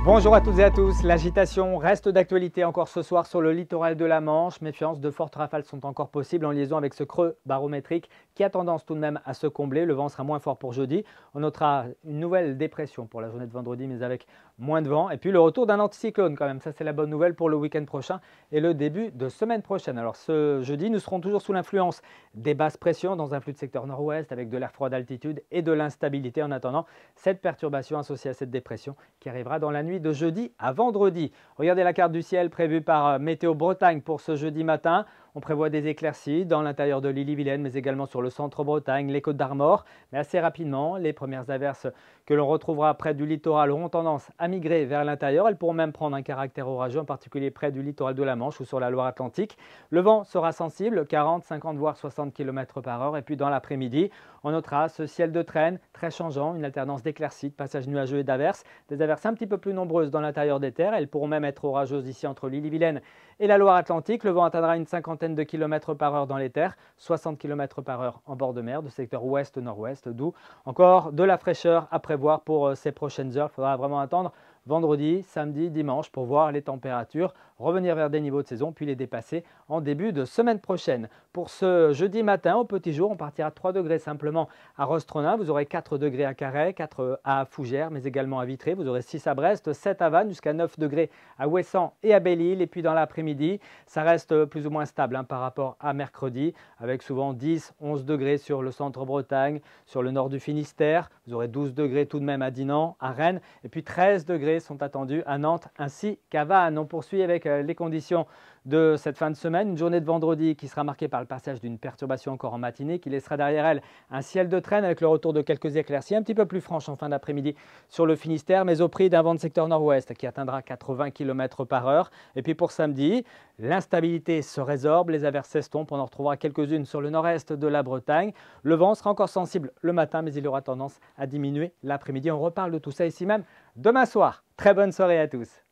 Bonjour à toutes et à tous. L'agitation reste d'actualité encore ce soir sur le littoral de la Manche. Méfiance, de fortes rafales sont encore possibles en liaison avec ce creux barométrique qui a tendance tout de même à se combler. Le vent sera moins fort pour jeudi. On notera une nouvelle dépression pour la journée de vendredi, mais avec moins de vent. Et puis le retour d'un anticyclone quand même. Ça, c'est la bonne nouvelle pour le week-end prochain et le début de semaine prochaine. Alors ce jeudi, nous serons toujours sous l'influence des basses pressions dans un flux de secteur nord-ouest avec de l'air froid d'altitude et de l'instabilité en attendant cette perturbation associée à cette dépression qui arrivera dans la nuit de jeudi à vendredi. Regardez la carte du ciel prévue par Météo Bretagne pour ce jeudi matin. On prévoit des éclaircies dans l'intérieur de l'Ille-et-Vilaine, mais également sur le centre-Bretagne, les Côtes d'Armor. Mais assez rapidement, les premières averses que l'on retrouvera près du littoral auront tendance à migrer vers l'intérieur. Elles pourront même prendre un caractère orageux, en particulier près du littoral de la Manche ou sur la Loire-Atlantique. Le vent sera sensible, 40, 50 voire 60 km par heure. Et puis dans l'après-midi, on notera ce ciel de traîne très changeant, une alternance d'éclaircies, de passages nuageux et d'averses. Des averses un petit peu plus nombreuses dans l'intérieur des terres. Elles pourront même être orageuses ici entre l'Ille-et-Vilaine et la Loire-Atlantique. Le vent atteindra une cinquantaine de km par heure dans les terres, 60 km par heure en bord de mer, de secteur ouest-nord-ouest, d'où encore de la fraîcheur à prévoir pour ces prochaines heures. Il faudra vraiment attendre vendredi, samedi, dimanche pour voir les températures revenir vers des niveaux de saison puis les dépasser en début de semaine prochaine. Pour ce jeudi matin, au petit jour, on partira de 3 degrés simplement à Rostronin. Vous aurez 4 degrés à Carhaix, 4 à Fougères, mais également à Vitré. Vous aurez 6 à Brest, 7 à Vannes, jusqu'à 9 degrés à Ouessant et à Belle-Île. Et puis dans l'après-midi, ça reste plus ou moins stable par rapport à mercredi, avec souvent 10, 11 degrés sur le centre-Bretagne, sur le nord du Finistère. Vous aurez 12 degrés tout de même à Dinan, à Rennes, et puis 13 degrés sont attendus à Nantes ainsi qu'à Vannes. On poursuit avec les conditions de cette fin de semaine. Une journée de vendredi qui sera marquée par le passage d'une perturbation encore en matinée qui laissera derrière elle un ciel de traîne avec le retour de quelques éclaircies un petit peu plus franches en fin d'après-midi sur le Finistère, mais au prix d'un vent de secteur nord-ouest qui atteindra 80 km par heure. Et puis pour samedi, l'instabilité se résorbe, les averses s'estompent. On en retrouvera quelques-unes sur le nord-est de la Bretagne. Le vent sera encore sensible le matin, mais il aura tendance à diminuer l'après-midi. On reparle de tout ça ici même demain soir. Très bonne soirée à tous.